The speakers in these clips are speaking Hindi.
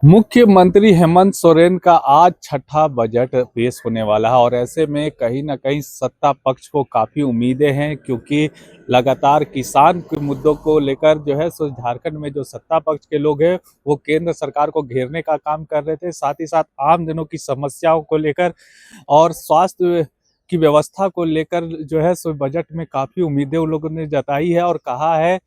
मुख्यमंत्री हेमंत सोरेन का आज छठा बजट पेश होने वाला है और ऐसे में कहीं ना कहीं सत्ता पक्ष को काफ़ी उम्मीदें हैं, क्योंकि लगातार किसान के मुद्दों को लेकर जो है सो झारखंड में जो सत्ता पक्ष के लोग हैं वो केंद्र सरकार को घेरने का काम कर रहे थे। साथ ही साथ आम जनों की समस्याओं को लेकर और स्वास्थ्य की व्यवस्था को लेकर जो है सो बजट में काफ़ी उम्मीदें उन लोगों ने जताई है और कहा है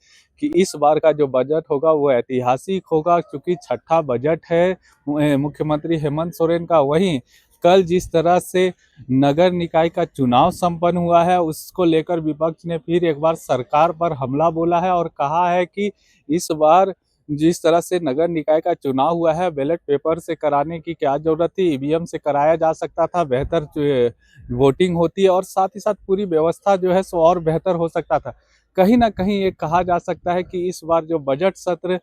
कि इस बार का जो बजट होगा वो ऐतिहासिक होगा, क्योंकि छठा बजट है मुख्यमंत्री हेमंत सोरेन का। वहीं कल जिस तरह से नगर निकाय का चुनाव संपन्न हुआ है उसको लेकर विपक्ष ने फिर एक बार सरकार पर हमला बोला है और कहा है कि इस बार जिस तरह से नगर निकाय का चुनाव हुआ है बैलेट पेपर से कराने की क्या जरूरत थी, ईवीएम से कराया जा सकता था, बेहतर वोटिंग होती है और साथ ही साथ पूरी व्यवस्था जो है सो और बेहतर हो सकता था। कहीं ना कहीं ये कहा जा सकता है कि इस बार जो बजट सत्र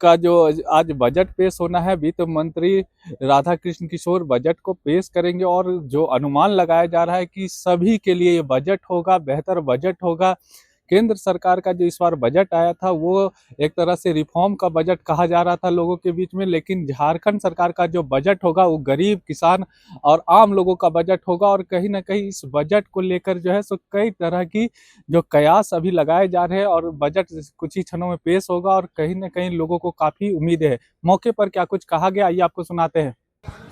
का जो आज बजट पेश होना है, वित्त मंत्री राधा कृष्ण किशोर बजट को पेश करेंगे और जो अनुमान लगाया जा रहा है कि सभी के लिए ये बजट होगा, बेहतर बजट होगा। केंद्र सरकार का जो इस बार बजट आया था वो एक तरह से रिफॉर्म का बजट कहा जा रहा था लोगों के बीच में, लेकिन झारखंड सरकार का जो बजट होगा वो गरीब, किसान और आम लोगों का बजट होगा। और कहीं ना कहीं इस बजट को लेकर जो है सो कई तरह की जो कयास अभी लगाए जा रहे हैं और बजट कुछ ही क्षणों में पेश होगा और कहीं ना कहीं लोगों को काफी उम्मीद है। मौके पर क्या कुछ कहा गया, आइए आपको सुनाते हैं।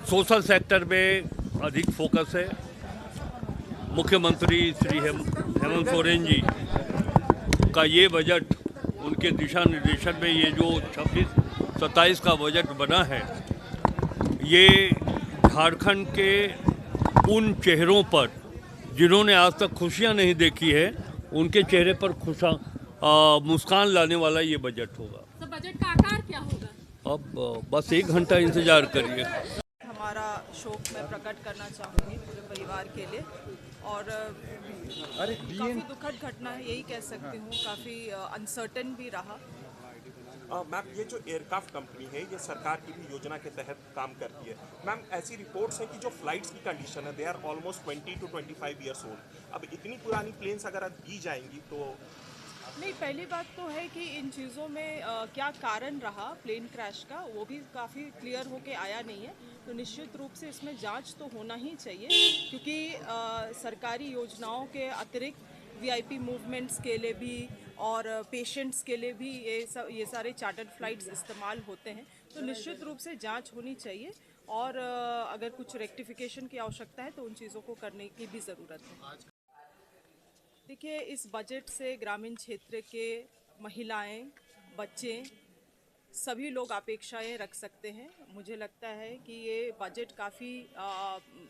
सोशल सेक्टर में अधिक फोकस है। मुख्यमंत्री श्री हेमंत सोरेन जी का ये बजट, उनके दिशा निर्देशन में ये जो 26-27 का बजट बना है, ये झारखंड के उन चेहरों पर जिन्होंने आज तक खुशियां नहीं देखी है, उनके चेहरे पर मुस्कान लाने वाला ये बजट होगा। तो बजट का आकार क्या होगा? अब बस 1 घंटा इंतजार करिए। हमारा शोक मैं प्रकट करना चाहूँगी पूरे परिवार के लिए और काफ़ी दुखद घटना है, यही कह सकती हूँ। काफ़ी अनसर्टेन भी रहा। मैम, ये जो एयरक्राफ्ट कंपनी है ये सरकार की भी योजना के तहत काम करती है। मैम, ऐसी रिपोर्ट्स हैं कि जो फ्लाइट्स की कंडीशन है, they are almost 20 to 25 years old. अब इतनी पुरानी प्लेन्स अगर दी जाएंगी तो नहीं, पहली बात तो है कि इन चीज़ों में क्या कारण रहा प्लेन क्रैश का, वो भी काफ़ी क्लियर होके आया नहीं है। तो निश्चित रूप से इसमें जांच तो होना ही चाहिए, क्योंकि सरकारी योजनाओं के अतिरिक्त वीआईपी मूवमेंट्स के लिए भी और पेशेंट्स के लिए भी ये सारे चार्टर्ड फ्लाइट्स इस्तेमाल होते हैं। तो निश्चित रूप से जांच होनी चाहिए और अगर कुछ रेक्टिफिकेशन की आवश्यकता है तो उन चीज़ों को करने की भी ज़रूरत है। देखिए, इस बजट से ग्रामीण क्षेत्र के महिलाएं, बच्चे, सभी लोग अपेक्षाएं रख सकते हैं। मुझे लगता है कि ये बजट काफ़ी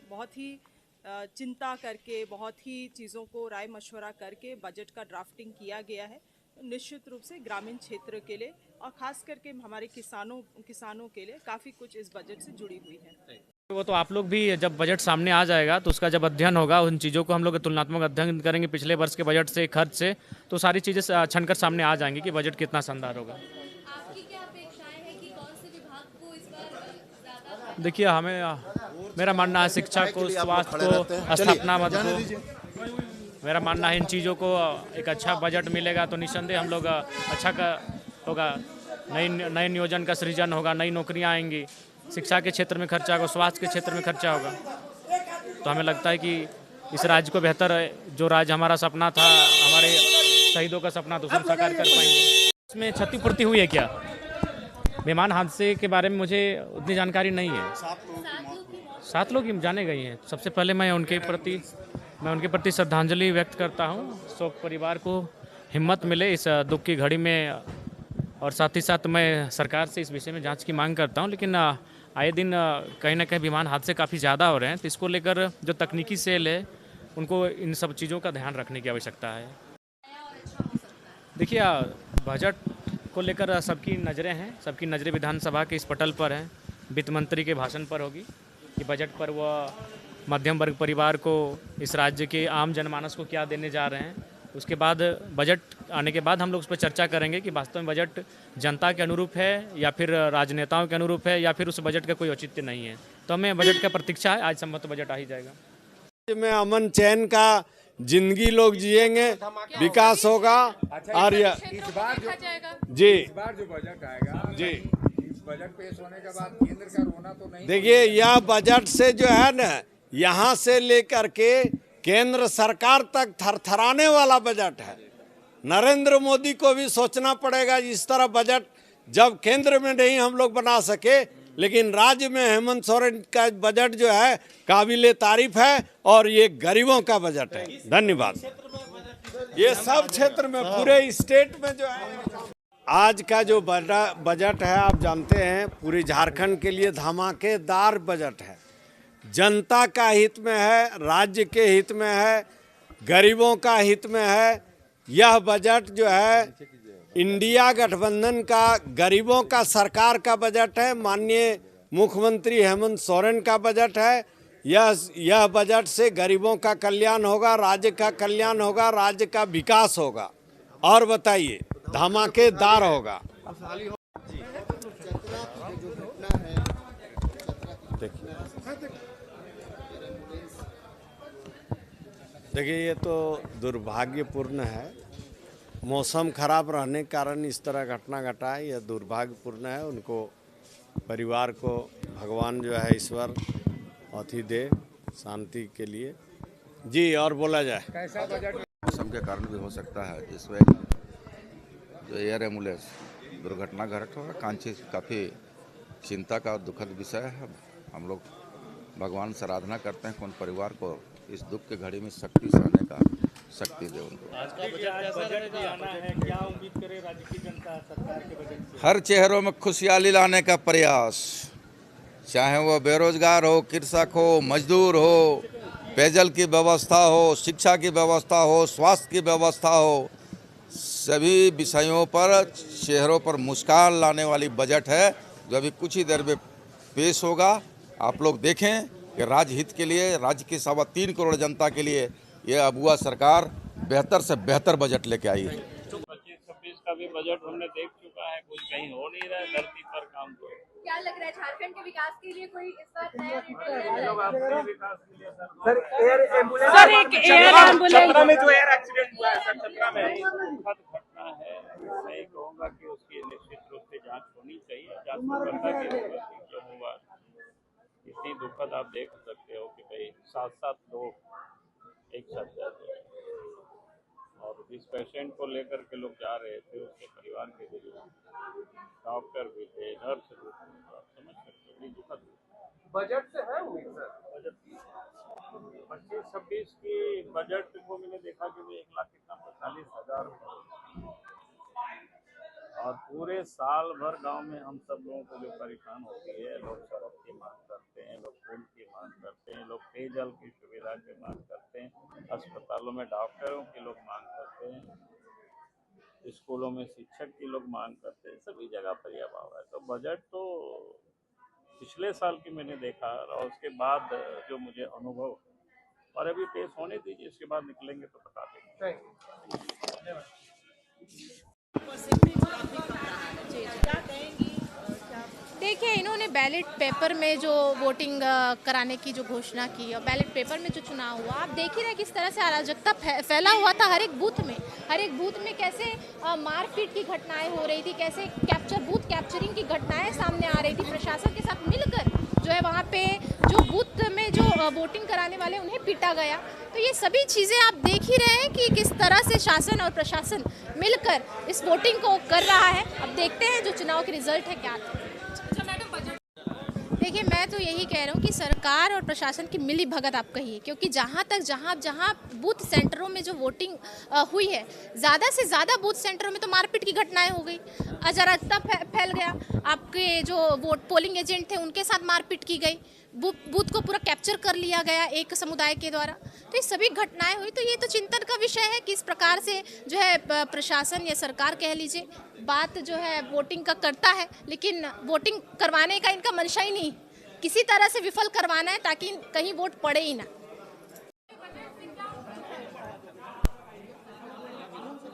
बहुत ही चिंता करके, बहुत ही चीज़ों को राय मशवरा करके बजट का ड्राफ्टिंग किया गया है। निश्चित रूप से ग्रामीण क्षेत्र के लिए और ख़ास करके हमारे किसानों के लिए काफ़ी कुछ इस बजट से जुड़ी हुई है। वो तो आप लोग भी जब बजट सामने आ जाएगा तो उसका जब अध्ययन होगा, उन चीज़ों को हम लोग तुलनात्मक अध्ययन करेंगे पिछले वर्ष के बजट से, खर्च से, तो सारी चीज़ें छनकर सामने आ जाएंगी कि बजट कितना शानदार होगा। आपकी क्या अपेक्षाएं हैं कि कौन से विभाग को इस बार ज्यादा? देखिए, मेरा मानना है शिक्षा को, स्वास्थ्य को, स्थापना मद को, मेरा मानना है इन चीज़ों को एक अच्छा बजट मिलेगा तो निस्संदेह हम लोग अच्छा होगा। नए नियोजन का सृजन होगा, नई नौकरियाँ आएंगी, शिक्षा के क्षेत्र में खर्चा होगा, स्वास्थ्य के क्षेत्र में खर्चा होगा। तो हमें लगता है कि इस राज्य को बेहतर, जो राज्य हमारा सपना था, हमारे शहीदों का सपना था, उसमें साकार कर पाएंगे। इसमें क्षतिपूर्ति हुई है क्या? विमान हादसे के बारे में मुझे उतनी जानकारी नहीं है। 7 लोग जाने गए हैं। सबसे पहले मैं उनके प्रति श्रद्धांजलि व्यक्त करता हूँ। शोक परिवार को हिम्मत मिले इस दुख की घड़ी में, और साथ ही साथ मैं सरकार से इस विषय में जांच की मांग करता हूं। लेकिन आए दिन कहीं ना कहीं विमान हादसे काफ़ी ज़्यादा हो रहे हैं, तो इसको लेकर जो तकनीकी सेल है उनको इन सब चीज़ों का ध्यान रखने की आवश्यकता है। देखिए, बजट को लेकर सबकी नज़रें विधानसभा के इस पटल पर हैं। वित्त मंत्री के भाषण पर होगी कि बजट पर वह मध्यम वर्ग परिवार को, इस राज्य के आम जनमानस को क्या देने जा रहे हैं। उसके बाद बजट आने के बाद हम लोग उस पर चर्चा करेंगे कि वास्तव में बजट जनता के अनुरूप है या फिर राजनेताओं के अनुरूप है या फिर उस बजट का कोई औचित्य नहीं है। तो हमें बजट का प्रतीक्षा है, आज संभवतः बजट आ ही जाएगा। में अमन चैन का जिंदगी लोग जिएंगे, विकास होगा। और इस बार जो बजट आएगा जी, इस बार जो बजट आएगा जी, इस बजट पेश होने के बाद केंद्र का रोना तो नहीं। देखिए, यह बजट से जो है ना, यहाँ से लेकर के केंद्र सरकार तक थरथराने वाला बजट है। नरेंद्र मोदी को भी सोचना पड़ेगा। इस तरह बजट जब केंद्र में नहीं हम लोग बना सके, लेकिन राज्य में हेमंत सोरेन का बजट जो है काबिले तारीफ है और ये गरीबों का बजट है। धन्यवाद। ये सब क्षेत्र में, पूरे स्टेट में जो है आज का जो बजट है, आप जानते हैं पूरे झारखंड के लिए धमाकेदार बजट है। जनता का हित में है, राज्य के हित में है, गरीबों का हित में है। यह बजट जो है इंडिया गठबंधन का, गरीबों का सरकार का बजट है। माननीय मुख्यमंत्री हेमंत सोरेन का बजट है। यह बजट से गरीबों का कल्याण होगा, राज्य का कल्याण होगा, राज्य का विकास होगा। और बताइए, धमाकेदार होगा। देखिए, ये तो दुर्भाग्यपूर्ण है। मौसम खराब रहने के कारण इस तरह घटना घटा है, यह दुर्भाग्यपूर्ण है। उनको, परिवार को भगवान जो है ईश्वर अति दे शांति के लिए। जी, और बोला जाए, कैसा बजट? मौसम के कारण भी हो सकता है, जिसमें जो एयर एम्बुलेंस दुर्घटना घट हो, काफ़ी चिंता का दुखद विषय है। हम लोग भगवान से आराधना करते हैं कि उन परिवार को इस दुख के घड़ी में शक्ति सहने का शक्ति दे उनको। आज का बजट भी आना है, क्या उम्मीद करे राज्य की जनता सरकार के बजट से? हर चेहरों में खुशहाली लाने का प्रयास, चाहे वो बेरोजगार हो, कृषक हो, मजदूर हो, पेयजल की व्यवस्था हो, शिक्षा की व्यवस्था हो, स्वास्थ्य की व्यवस्था हो, सभी विषयों पर चेहरों पर मुस्कान लाने वाली बजट है, जो अभी कुछ ही देर में पेश होगा। आप लोग देखें कि राज्य हित के लिए, राज्य की 3.25 करोड़ जनता के लिए ये अबुआ सरकार बेहतर से बेहतर बजट लेके आई है। 25-26 का भी बजट हमने देख चुका है, कुछ कहीं हो नहीं रहा है धरती पर काम। तो क्या लग रहा है झारखंड के विकास के लिए कोई इस बार नया छपरा में जो एयर एक्सीडेंट हुआ है सर, छपरा में दुखद घटना है। मैं कहूँगा कि उसकी निश्चित रूप से जांच होनी चाहिए। जांच करता कि जो हुआ इतनी दुखद, आप देख सकते हो कि भाई 7 लोग एक साथ जा रहे हैं और इस पेशेंट को लेकर के लोग जा रहे थे, उसके परिवार के लिए डॉक्टर भी थे, नर्स भी थे। आप समझ सकते हो, दुखद। बजट से है उम्मीद सर? बजट 25-26 की बजट को मैंने देखा कि 1,45,000 और पूरे साल भर गांव में हम सब लोगों को जो परेशान होती है, लोग सड़क की मांग करते हैं, लोग पुल की मांग करते हैं, लोग पेयजल की सुविधा की मांग करते हैं, अस्पतालों में डॉक्टरों की लोग मांग करते हैं, स्कूलों में शिक्षक की लोग मांग करते हैं, सभी जगह पर यह अभाव है। तो बजट तो पिछले साल की मैंने देखा और उसके बाद जो मुझे अनुभव, और अभी पेश होने दीजिए, इसके बाद निकलेंगे तो बता देंगे। देखिए, इन्होंने बैलेट पेपर में जो वोटिंग कराने की जो घोषणा की और बैलेट पेपर में जो चुनाव हुआ, आप देख ही रहे किस तरह से अराजकता फैला हुआ था हर एक बूथ में कैसे मारपीट की घटनाएं हो रही थी, कैसे बूथ कैप्चरिंग की घटनाएं सामने आ रही थी। प्रशासन के साथ मिलकर जो है वहाँ पे जो बूथ में जो वोटिंग कराने वाले उन्हें पीटा गया। तो ये सभी चीज़ें आप देख ही रहे हैं कि किस तरह से शासन और प्रशासन मिलकर इस वोटिंग को कर रहा है। अब देखते हैं जो चुनाव के रिजल्ट है क्या आता है। देखिए, मैं तो यही कह रहा हूँ कि सरकार और प्रशासन की मिली भगत आप कहिए, क्योंकि जहाँ बूथ सेंटरों में जो वोटिंग हुई है, ज़्यादा से ज़्यादा बूथ सेंटरों में तो मारपीट की घटनाएं हो गई, अराजकता फैल गया। आपके जो पोलिंग एजेंट थे उनके साथ मारपीट की गई, बूथ को पूरा कैप्चर कर लिया गया एक समुदाय के द्वारा। तो ये सभी घटनाएं हुई। तो ये तो चिंतन का विषय है कि इस प्रकार से जो है प्रशासन या सरकार कह लीजिए, बात जो है वोटिंग का करता है, लेकिन वोटिंग करवाने का इनका मंशा ही नहीं, किसी तरह से विफल करवाना है ताकि कहीं वोट पड़े ही ना।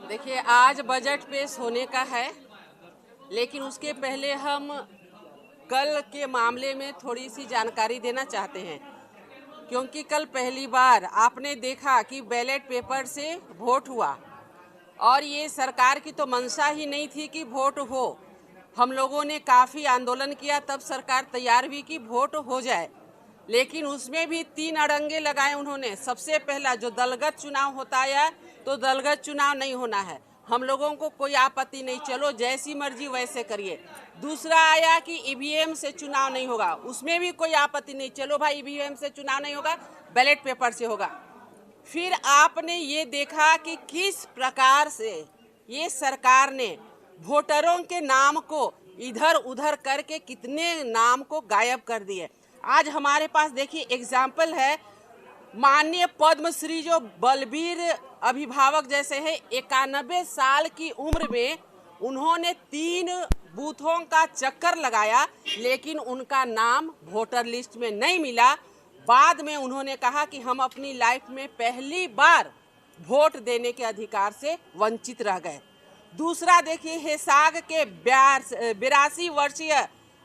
देखिए, आज बजट पेश होने का है, लेकिन उसके पहले हम कल के मामले में थोड़ी सी जानकारी देना चाहते हैं, क्योंकि कल पहली बार आपने देखा कि बैलेट पेपर से वोट हुआ और ये सरकार की तो मंशा ही नहीं थी कि वोट हो। हम लोगों ने काफ़ी आंदोलन किया, तब सरकार तैयार हुई कि वोट हो जाए, लेकिन उसमें भी 3 अड़ंगे लगाए उन्होंने। सबसे पहला जो दलगत चुनाव होता है तो दलगत चुनाव नहीं होना है, हम लोगों को कोई आपत्ति नहीं, चलो जैसी मर्जी वैसे करिए। दूसरा आया कि ईवीएम से चुनाव नहीं होगा, उसमें भी कोई आपत्ति नहीं, चलो भाई ईवीएम से चुनाव नहीं होगा, बैलेट पेपर से होगा। फिर आपने ये देखा कि किस प्रकार से ये सरकार ने वोटरों के नाम को इधर उधर करके कितने नाम को गायब कर दिए। आज हमारे पास देखिए एग्जाम्पल है, माननीय पद्मश्री जो बलबीर अभिभावक जैसे हैं, 91 साल की उम्र में उन्होंने 3 बूथों का चक्कर लगाया, लेकिन उनका नाम वोटर लिस्ट में नहीं मिला। बाद में उन्होंने कहा कि हम अपनी लाइफ में पहली बार वोट देने के अधिकार से वंचित रह गए। दूसरा देखिए, हिसाग के 82 वर्षीय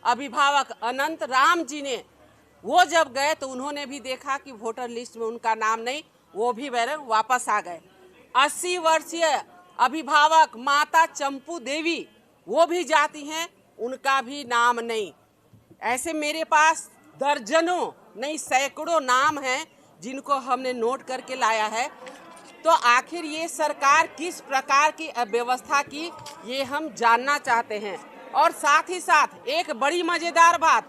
अभिभावक अनंत राम जी ने, वो जब गए तो उन्होंने भी देखा कि वोटर लिस्ट में उनका नाम नहीं, वो भी वापस आ गए। 80 वर्षीय अभिभावक माता चंपू देवी, वो भी जाती हैं, उनका भी नाम नहीं। ऐसे मेरे पास दर्जनों नहीं सैकड़ों नाम हैं जिनको हमने नोट करके लाया है। तो आखिर ये सरकार किस प्रकार की अव्यवस्था की, ये हम जानना चाहते हैं। और साथ ही साथ एक बड़ी मजेदार बात,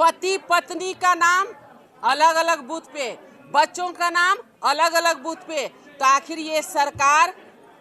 पति पत्नी का नाम अलग अलग बूथ पे, बच्चों का नाम अलग अलग बूथ पे। तो आखिर ये सरकार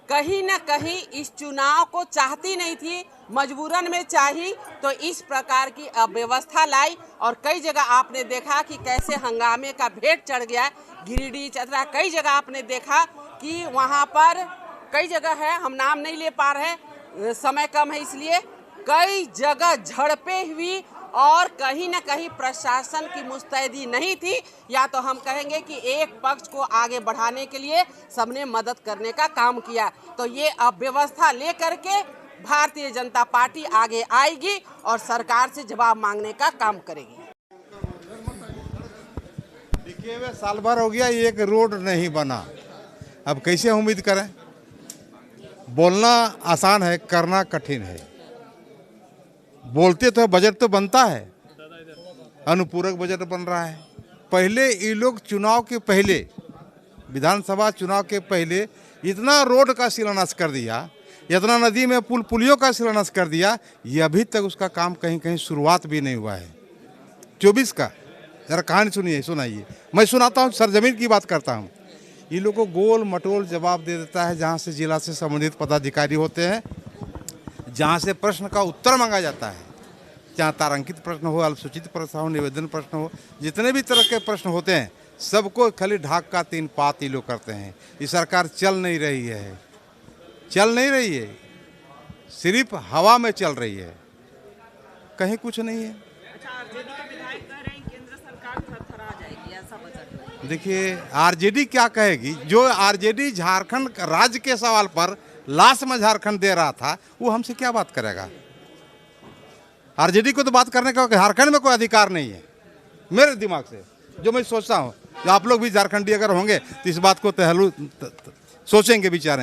कहीं न कहीं इस चुनाव को चाहती नहीं थी, मजबूरन में चाही तो इस प्रकार की अव्यवस्था लाई। और कई जगह आपने देखा कि कैसे हंगामे का भेंट चढ़ गया। गिरिडीह, चतरा, कई जगह आपने देखा कि वहाँ पर कई जगह है, हम नाम नहीं ले पा रहे, समय कम है इसलिए, कई जगह झड़पें हुई और कहीं न कहीं प्रशासन की मुस्तैदी नहीं थी, या तो हम कहेंगे कि एक पक्ष को आगे बढ़ाने के लिए सबने मदद करने का काम किया। तो ये अव्यवस्था लेकर के भारतीय जनता पार्टी आगे आएगी और सरकार से जवाब मांगने का काम करेगी। देखिए, वे साल भर हो गया, एक रोड नहीं बना, अब कैसे उम्मीद करें। बोलना आसान है, करना कठिन है। बोलते तो बजट तो बनता है, अनुपूरक बजट बन रहा है। पहले ये लोग चुनाव के पहले, विधानसभा चुनाव के पहले इतना रोड का शिलान्यास कर दिया, इतना नदी में पुल पुलियों का शिलान्यास कर दिया, ये अभी तक उसका काम कहीं कहीं शुरुआत भी नहीं हुआ है। 24 का जरा कहानी सुनिए, सुनाइए, मैं सुनाता हूँ, सरजमीन की बात करता हूँ। ये लोग को गोल मटोल जवाब दे देता है, जहाँ से जिला से संबंधित पदाधिकारी होते हैं, जहाँ से प्रश्न का उत्तर मांगा जाता है, चाहे तारांकित प्रश्न हो, अल्पसूचित प्रश्न हो, निवेदन प्रश्न हो, जितने भी तरह के प्रश्न होते हैं सबको खाली ढाक का 3 पात ये लोग करते हैं। ये सरकार चल नहीं रही है, चल नहीं रही है, सिर्फ हवा में चल रही है, कहीं कुछ नहीं है। अच्छा, आरजेडी के विधायक कह रहे हैं केंद्र सरकार थरथरा जाएगी, ऐसा बजट। देखिए, आरजेडी क्या कहेगी? जो आरजेडी झारखंड राज्य के सवाल पर लास्ट में झारखंड दे रहा था, वो हमसे क्या बात करेगा? आरजेडी को तो बात करने का झारखंड में कोई अधिकार नहीं है, मेरे दिमाग से जो मैं सोचता हूँ। आप लोग भी झारखंडी अगर होंगे तो इस बात को सोचेंगे, विचारेंगे।